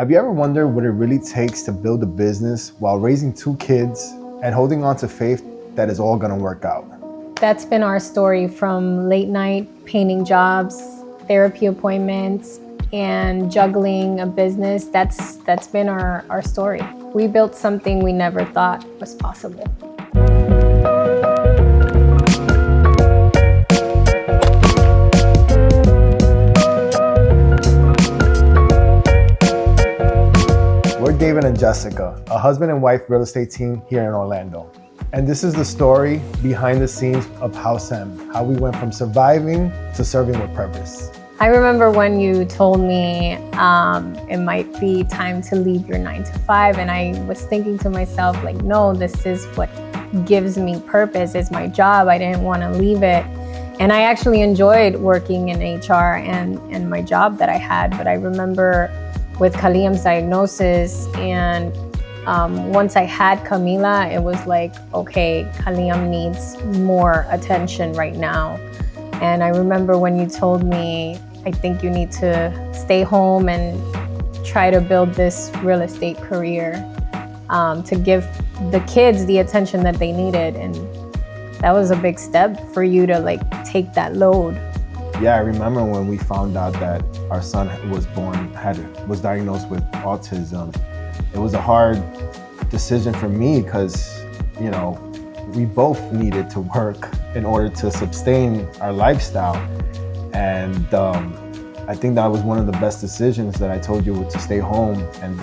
Have you ever wondered what it really takes to build a business while raising 2 kids and holding on to faith that it's all gonna work out? That's been our story, from late night painting jobs, therapy appointments, and juggling a business. That's been our story. We built something we never thought was possible. We're David and Jessica, a husband and wife real estate team here in Orlando. And this is the story behind the scenes of Haus M, how we went from surviving to serving with purpose. I remember when you told me it might be time to leave your 9 to 5, and I was thinking to myself, like, no, this is what gives me purpose. It's my job. I didn't want to leave it. And I actually enjoyed working in HR and my job that I had. But I remember with Kaliam's diagnosis, and once I had Camila, it was like, okay, Kaliam needs more attention right now. And I remember when you told me, I think you need to stay home and try to build this real estate career to give the kids the attention that they needed. And that was a big step for you to take that load. Yeah, I remember when we found out that our son was diagnosed with autism. It was a hard decision for me because, we both needed to work in order to sustain our lifestyle. And I think that was one of the best decisions that I told you, to stay home and,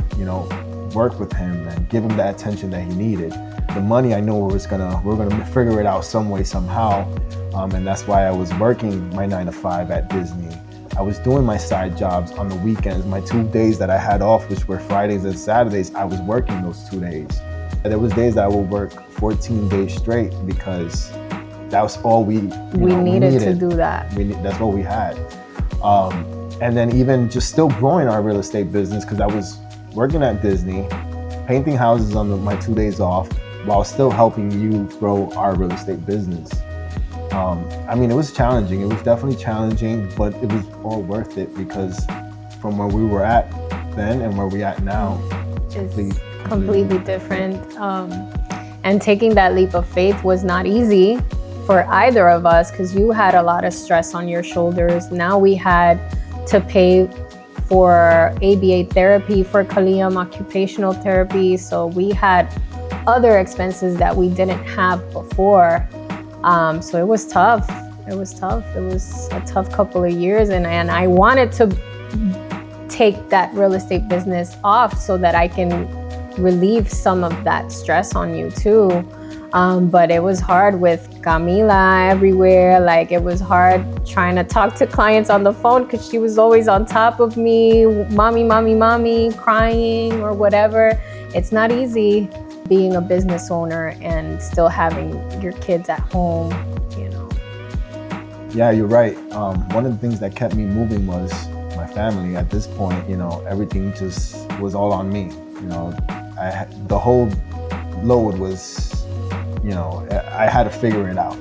work with him and give him the attention that he needed. The money, I know we're gonna figure it out some way, somehow. And that's why I was working my 9 to 5 at Disney. I was doing my side jobs on the weekends. My 2 days that I had off, which were Fridays and Saturdays, I was working those 2 days. And there was days that I would work 14 days straight because that was all we needed to do that. That's what we had. And then even just still growing our real estate business, because I was working at Disney, painting houses on my 2 days off, while still helping you grow our real estate business. It was challenging. It was definitely challenging, but it was all worth it, because from where we were at then and where we at now, is completely different. And taking that leap of faith was not easy for either of us, because you had a lot of stress on your shoulders. Now we had to pay for ABA therapy for Kaliam, occupational therapy. So we had other expenses that we didn't have before. So it was tough. It was a tough couple of years. And I wanted to take that real estate business off so that I can relieve some of that stress on you too. But it was hard with Camila everywhere. It was hard trying to talk to clients on the phone because she was always on top of me, mommy, crying or whatever. It's not easy being a business owner and still having your kids at home, Yeah, you're right. One of the things that kept me moving was my family. At this point, everything just was all on me. The whole load was, I had to figure it out.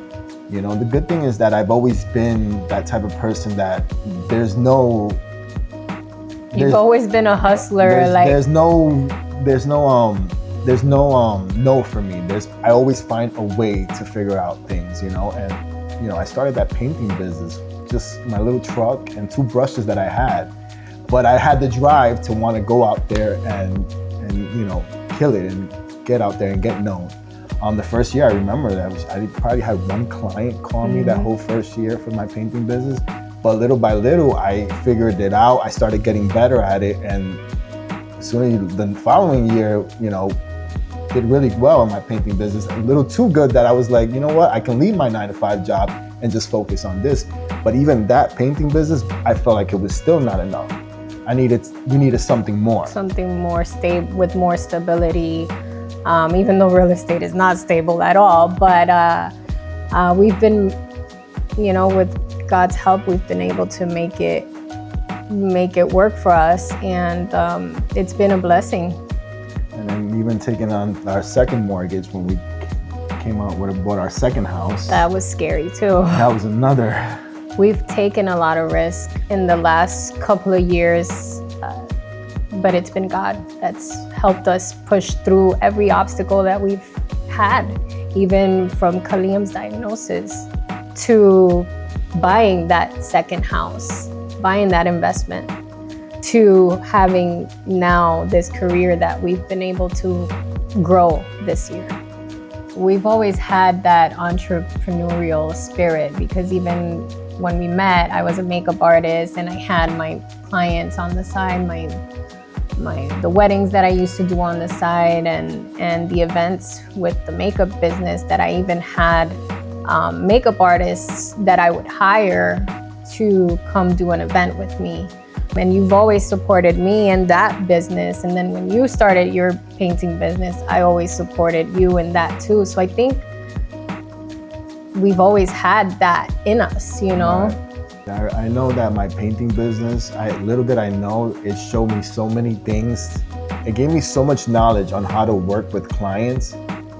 The good thing is that I've always been that type of person that You've always been a hustler. There's no for me. I always find a way to figure out things, and I started that painting business, just my little truck and 2 brushes that I had. But I had the drive to want to go out there and kill it and get out there and get known. The first year, I remember that I probably had 1 client call me that whole first year for my painting business. But little by little, I figured it out. I started getting better at it, and soon the following year, did really well in my painting business. A little too good that I was like, you know what? I can leave my 9 to 5 job and just focus on this. But even that painting business, I felt like it was still not enough. We needed something more. Something more stable, with more stability. Even though real estate is not stable at all, but we've been, with God's help, we've been able to make it work for us, and it's been a blessing. And then even taking on our second mortgage when we came out and bought our second house. That was scary too. That was another. We've taken a lot of risk in the last couple of years. but it's been God that's helped us push through every obstacle that we've had, even from Kaliam's diagnosis to buying that second house, buying that investment, to having now this career that we've been able to grow this year. We've always had that entrepreneurial spirit, because even when we met, I was a makeup artist and I had my clients on the side, the weddings that I used to do on the side, and the events with the makeup business that I even had makeup artists that I would hire to come do an event with me. And you've always supported me in that business. And then when you started your painting business, I always supported you in that too. So I think we've always had that in us, you know? Right. I know that my painting business, little did I know, it showed me so many things. It gave me so much knowledge on how to work with clients.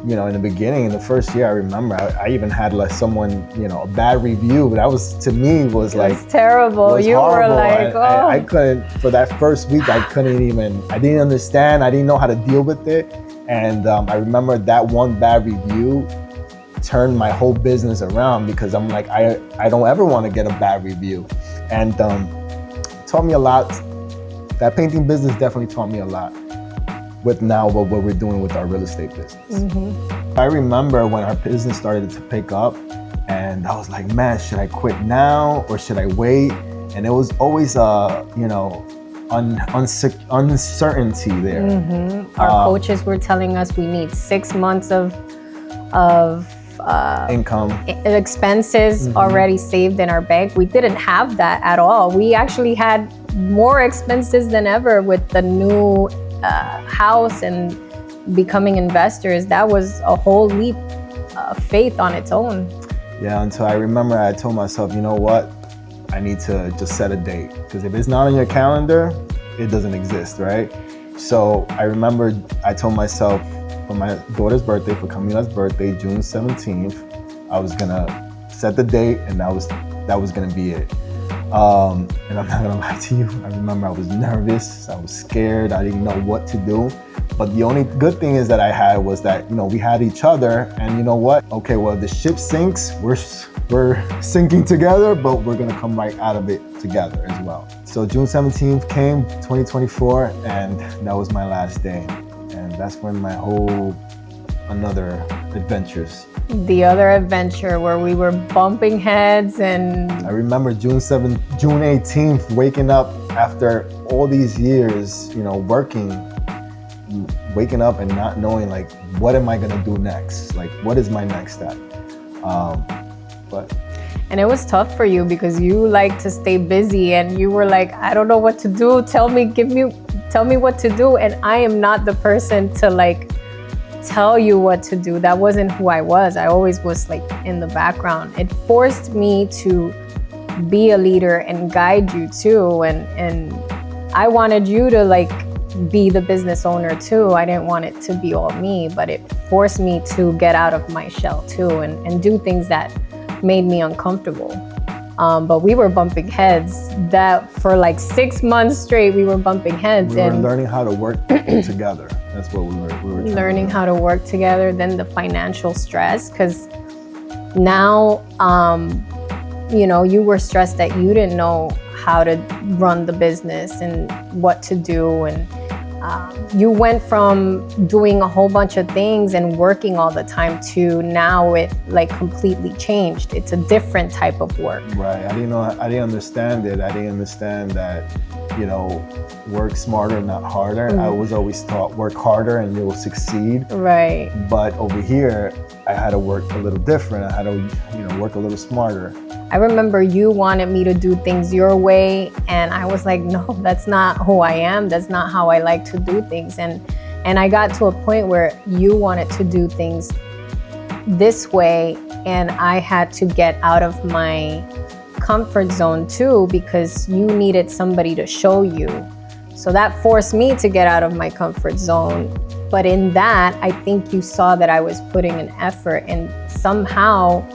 You know, in the beginning, in the first year, I remember I even had like someone, you know, a bad review. That was, to me, was like, it's terrible. Was you horrible. were like, I couldn't, for that first week, I didn't understand. I didn't know how to deal with it. And I remember that one bad review turned my whole business around, because I'm like, I don't ever want to get a bad review. And taught me a lot. That painting business definitely taught me a lot with now what we're doing with our real estate business. Mm-hmm. I remember when our business started to pick up, and I was like, man, should I quit now or should I wait? And it was always you know, uncertainty there. Mm-hmm. Our coaches were telling us we need 6 months of income, expenses already saved in our bank. We didn't have that at all. We actually had more expenses than ever with the new house and becoming investors. That was a whole leap of faith on its own. Yeah, until I remember I told myself, you know what? I need to just set a date, because if it's not on your calendar, it doesn't exist, right? So I remember I told myself for my daughter's birthday, for Camila's birthday, June 17th, I was gonna set the date, and that was gonna be it. And I'm not gonna lie to you, I remember I was nervous, I was scared, I didn't know what to do. But the only good thing is that I had was that, you know, we had each other, and you know what? Okay, well, the ship sinks, we're sinking together, but we're gonna come right out of it together as well. So June 17th came, 2024, and that was my last day. And that's when my whole another adventures. The other adventure where we were bumping heads, and I remember June 18th, waking up after all these years, you know, waking up and not knowing, like, what am I gonna do next? Like, what is my next step? And it was tough for you, because you like to stay busy, and you were like, I don't know what to do. Tell me what to do. And I am not the person to like tell you what to do. That wasn't who I was. I always was like in the background. It forced me to be a leader and guide you too. And I wanted you to like be the business owner too. I didn't want it to be all me, but it forced me to get out of my shell too, and do things that made me uncomfortable. But we were bumping heads. That for like 6 months straight, we were bumping heads. We were learning how to work together. That's what we were learning how to work together. Then the financial stress, because now, you know, you were stressed that you didn't know how to run the business and what to do. And you went from doing a whole bunch of things and working all the time to now it like completely changed. It's a different type of work. Right. I didn't understand it. I didn't understand that, you know, work smarter, not harder. I was always taught work harder and you'll succeed. Right. But over here, I had to work a little different. I had to, you know, work a little smarter. I remember you wanted me to do things your way, and I was like, no, that's not who I am. That's not how I like to do things. And I got to a point where you wanted to do things this way, and I had to get out of my comfort zone too, because you needed somebody to show you. So that forced me to get out of my comfort zone. But in that, I think you saw that I was putting an effort, and somehow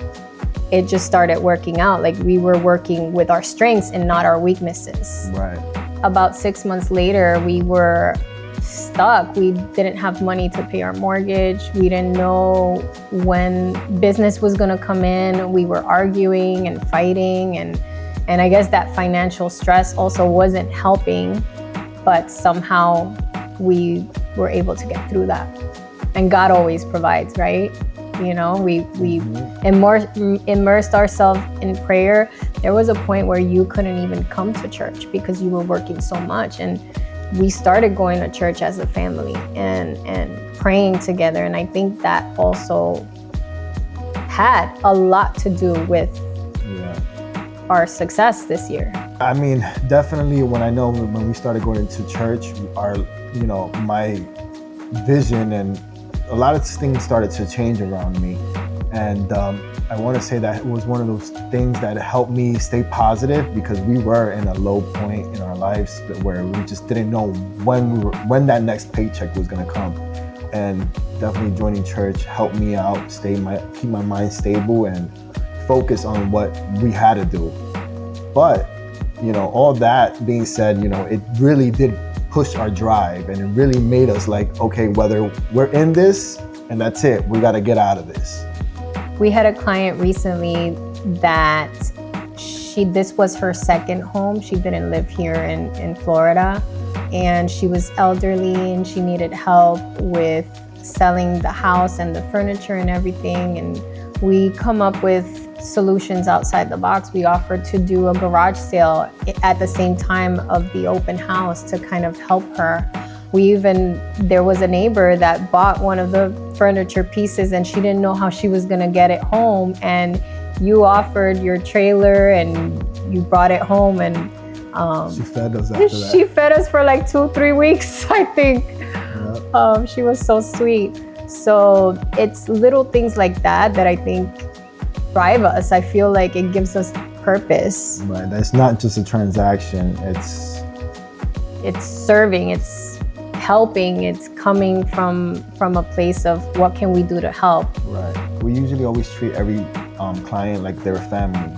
it just started working out. Like we were working with our strengths and not our weaknesses. Right. about 6 months later, we were stuck. We didn't have money to pay our mortgage. We didn't know when business was going to come in. We were arguing and fighting, and I guess that financial stress also wasn't helping, but somehow we were able to get through that. And God always provides, right? You know, we immersed ourselves in prayer. There was a point where you couldn't even come to church because you were working so much, and we started going to church as a family and praying together. And I think that also had a lot to do with our success this year. I mean, definitely when we started going to church, my vision and a lot of things started to change around me. And I want to say that it was one of those things that helped me stay positive, because we were in a low point in our lives where we just didn't know when that next paycheck was going to come. And definitely joining church helped me out, keep my mind stable and focus on what we had to do. But, all that being said, it really did push our drive, and it really made us like, okay, whether we're in this and that's it, we got to get out of this. We had a client recently that this was her second home. She didn't live here in Florida, and she was elderly and she needed help with selling the house and the furniture and everything. And we come up with solutions outside the box. We offered to do a garage sale at the same time of the open house to kind of help her. There was a neighbor that bought one of the furniture pieces and she didn't know how she was gonna get it home. And you offered your trailer and you brought it home, and she fed us after that. She fed us for like 2-3 weeks, I think. Yep. She was so sweet. So it's little things like that I think drive us. I feel like it gives us purpose. Right, that's not just a transaction. It's serving, it's helping, it's coming from a place of what can we do to help. Right. We usually always treat every client like they're a family,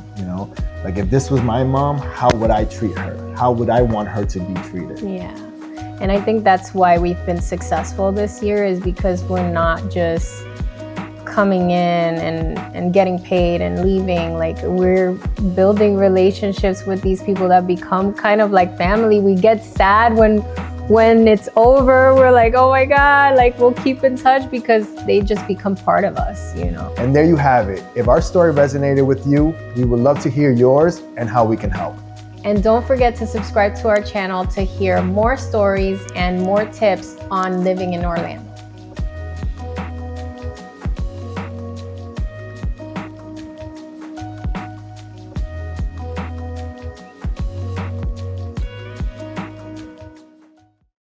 Like if this was my mom, how would I treat her? How would I want her to be treated? Yeah. And I think that's why we've been successful this year, is because we're not just coming in and getting paid and leaving. Like, we're building relationships with these people that become kind of like family. We get sad when it's over. We're like, oh my God, like we'll keep in touch because they just become part of us, And there you have it. If our story resonated with you, we would love to hear yours and how we can help. And don't forget to subscribe to our channel to hear more stories and more tips on living in Orlando.